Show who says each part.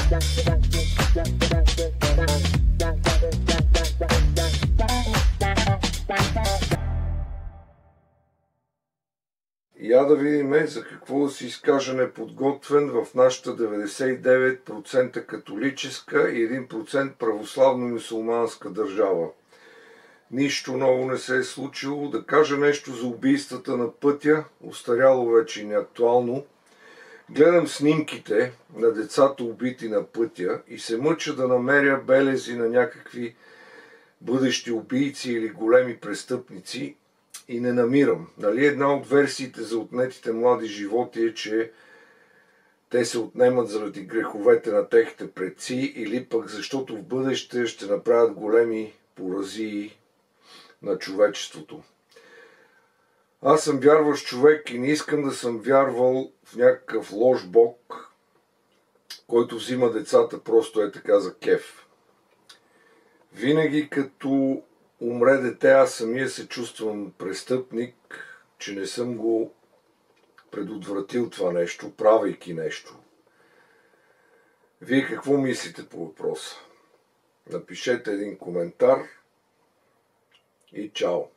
Speaker 1: Я да видим за какво да си изкажа неподготвен в нашата 99% католическа и 1% православно-мюсюлманска държава. Нищо ново не се е случило. Да кажа нещо за убийствата на пътя, остаряло вече и неактуално. Гледам снимките на децата убити на пътя и се мъча да намеря белези на някакви бъдещи убийци или големи престъпници и не намирам. Нали, една от версиите за отнетите млади животи е, че те се отнемат заради греховете на техните предци или пък защото в бъдеще ще направят големи поразии на човечеството. Аз съм вярващ човек и не искам да съм вярвал в някакъв лош бог, който взима децата просто е така за кеф. Винаги като умре дете, аз самия се чувствам престъпник, че не съм го предотвратил това нещо, правейки нещо. Вие какво мислите по въпроса? Напишете един коментар и чао!